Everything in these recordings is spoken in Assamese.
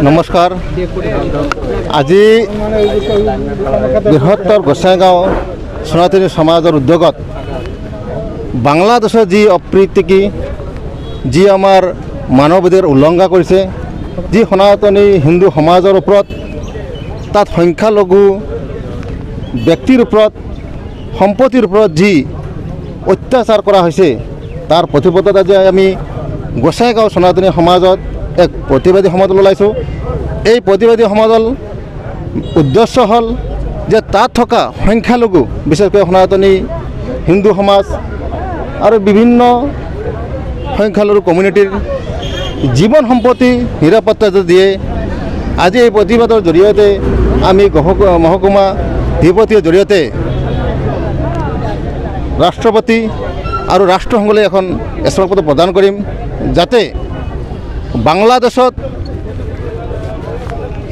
নমস্কাৰ। আজি বৃহত্তৰ গোসাইগাঁও সনাতনী সমাজৰ উদ্যোগত বাংলাদেশৰ যি অপ্ৰীতিকি যি আমাৰ মানৱাধিকাৰ উলংঘা কৰিছে, যি সনাতনী হিন্দু সমাজৰ ওপৰত তাত সংখ্যালঘু ব্যক্তিৰ ওপৰত সম্পত্তিৰ ওপৰত যি অত্যাচাৰ কৰা হৈছে তাৰ প্ৰতিবাদত আজি আমি গোসাইগাঁও সনাতনী সমাজত এক প্ৰতিবাদী সমাদল ওলাইছোঁ। এই প্ৰতিবাদী সমাদল উদ্দেশ্য হ'ল যে তাত থকা সংখ্যালঘু বিশেষকৈ সনাতনী হিন্দু সমাজ আৰু বিভিন্ন সংখ্যালঘু কমিউনিটিৰ জীৱন সম্পত্তি নিৰাপত্তা দিয়ে। আজি এই প্ৰতিবাদৰ জৰিয়তে আমি মহকুমা দ্বিপতীয়ৰ জৰিয়তে ৰাষ্ট্ৰপতি আৰু ৰাষ্ট্ৰসংঘলৈ এখন স্মাৰকপত্ৰ প্ৰদান কৰিম, যাতে বাংলাদেশত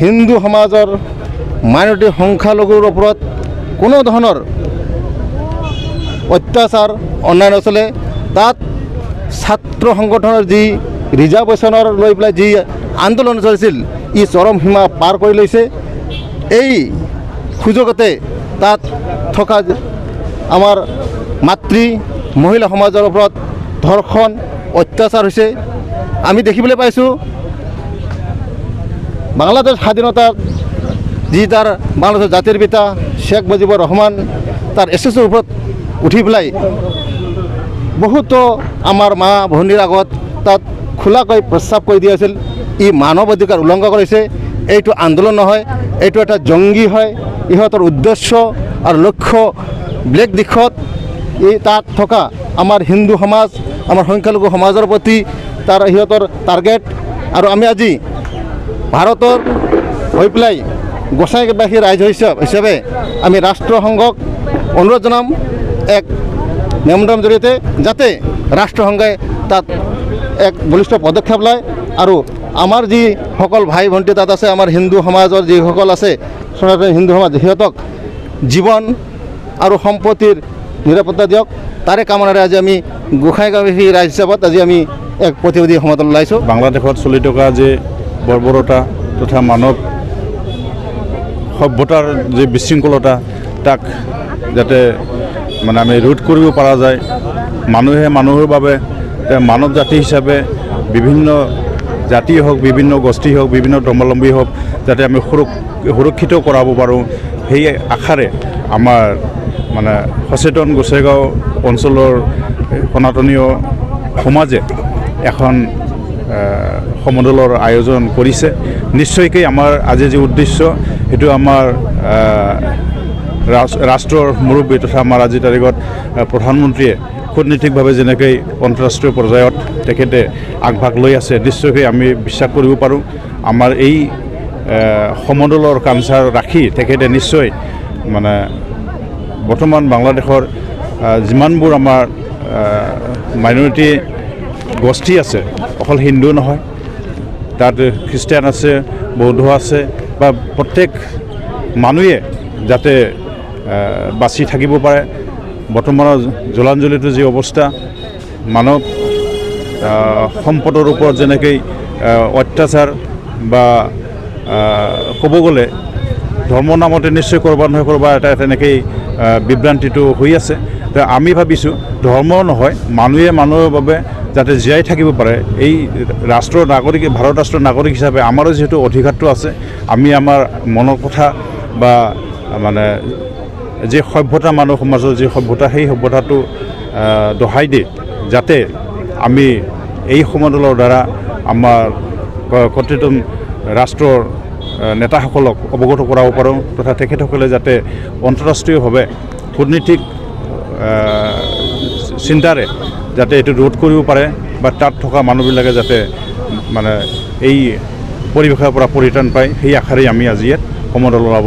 হিন্দু সমাজৰ মাইনৰিটি সংখ্যালঘুৰ ওপৰত কোনো ধৰণৰ অত্যাচাৰ অন্যায় নচলে। তাত ছাত্ৰ সংগঠনৰ যি ৰিজাৰ্ভেশ্যনৰ লৈ পেলাই যি আন্দোলন চলিছিল, ই চৰম সীমা পাৰ কৰি লৈছে। এই সুযোগতে তাত থকা আমাৰ মাতৃ মহিলা সমাজৰ ওপৰত ধৰ্ষণ অত্যাচাৰ হৈছে। আমি দেখিবলৈ পাইছোঁ বাংলাদেশ স্বাধীনতাৰ যি তাৰ বাংলাদেশৰ জাতিৰ পিতা শ্বেখ মুজিবুৰ ৰহমান তাৰ এছএছৰ ওপৰত উঠি পেলাই বহুতো আমাৰ মা ভনীৰ আগত তাত খোলাকৈ প্ৰস্তাৱ কৰি দিয়া আছিল। ই মানৱ অধিকাৰ উলংঘা কৰিছে। এইটো আন্দোলন নহয়, এইটো এটা জংগী হয়। ইহঁতৰ উদ্দেশ্য আৰু লক্ষ্য ব্লেক দিশত তাত থকা আমাৰ হিন্দু সমাজ, আমাৰ সংখ্যালঘু সমাজৰ প্ৰতি তাৰ সিহঁতৰ টাৰ্গেট। আৰু আমি আজি ভাৰতৰ হৈ পেলাই গোসাইবাসী ৰাইজ হিচাপে আমি ৰাষ্ট্ৰসংঘক অনুৰোধ জনাম এক মেমৰেণ্ডামৰ জৰিয়তে, যাতে ৰাষ্ট্ৰসংঘই তাত এক বলিষ্ঠ পদক্ষেপ লয় আৰু আমাৰ যিসকল ভাই ভণ্টি তাত আছে, আমাৰ হিন্দু সমাজৰ যিসকল আছে সনাতনী হিন্দু সমাজ, সিহঁতক জীৱন আৰু সম্পত্তিৰ নিৰাপত্তা দিয়ক। তাৰে কামনাৰে আজি আমি গোসাইগাঁওবাসী ৰাইজ হিচাপত আজি আমি এক প্ৰতিবাদী সমাদল ওলাইছোঁ। বাংলাদেশত চলি থকা যে বৰ্বৰতা তথা মানৱ সভ্যতাৰ যে বিশৃংখলতা, তাক যাতে আমি ৰোধ কৰিব পৰা যায়। মানুহে মানুহৰ বাবে মানৱ জাতি হিচাপে বিভিন্ন জাতি হওক, বিভিন্ন গোষ্ঠী হওক, বিভিন্ন ধৰ্মাৱলম্বী হওক, যাতে আমি সুৰক্ষিত কৰাব পাৰোঁ, সেই আশাৰে আমাৰ সচেতন গোসাইগাঁও অঞ্চলৰ সনাতনীয় সমাজে এখন সমদলৰ আয়োজন কৰিছে। নিশ্চয়কৈ আমাৰ আজি যি উদ্দেশ্য, সেইটো আমাৰ ৰাষ্ট্ৰৰ মুৰব্বী তথা আমাৰ আজিৰ তাৰিখত প্ৰধানমন্ত্ৰীয়ে কূটনীতিকভাৱে যেনেকৈ আন্তঃৰাষ্ট্ৰীয় পৰ্যায়ত তেখেতে আগভাগ লৈ আছে, নিশ্চয়কৈ আমি বিশ্বাস কৰিব পাৰোঁ আমাৰ এই সমদলৰ কালচাৰ ৰাখি তেখেতে নিশ্চয় বৰ্তমান বাংলাদেশৰ যিমানবোৰ আমাৰ মাইনৰিটি গোষ্ঠী আছে, অকল হিন্দু নহয়, তাত খ্ৰীষ্টিয়ান আছে, বৌদ্ধ আছে, বা প্ৰত্যেক মানুহে যাতে বাচি থাকিব পাৰে। বৰ্তমানৰ জলাঞ্জলিটো যি অৱস্থা, মানৱ সম্পদৰ ওপৰত যেনেকৈ অত্যাচাৰ বা ক'ব গ'লে ধৰ্মৰ নামতে নিশ্চয় ক'ৰবাত নহয় ক'ৰবাত এটা তেনেকৈ বিভ্ৰান্তিটো হৈ আছে। তো আমি ভাবিছোঁ ধৰ্ম নহয়, মানুহে মানুহৰ বাবে যাতে জীয়াই থাকিব পাৰে, এই ৰাষ্ট্ৰৰ নাগৰিক, ভাৰত ৰাষ্ট্ৰৰ নাগৰিক হিচাপে আমাৰো যিহেতু অধিকাৰটো আছে, আমি আমাৰ মনৰ কথা বা যি সভ্যতা, মানৱ সমাজৰ যি সভ্যতা, সেই সভ্যতাটো দহাই দি যাতে আমি এই সমদলৰ দ্বাৰা আমাৰ কৰ্তৃত্ব ৰাষ্ট্ৰৰ নেতাসকলক অৱগত কৰাব পাৰোঁ, তথা তেখেতসকলে যাতে আন্তঃৰাষ্ট্ৰীয়ভাৱে কূটনীতিক চিন্তাৰে যাতে এইটো ৰোধ কৰিব পাৰে, বা তাত থকা মানুহবিলাকে যাতে এই পৰিৱেশৰ পৰা পৰিত্ৰাণ পায়, সেই আশাৰে আমি আজি ইয়াত সমদল ওলাবলৈ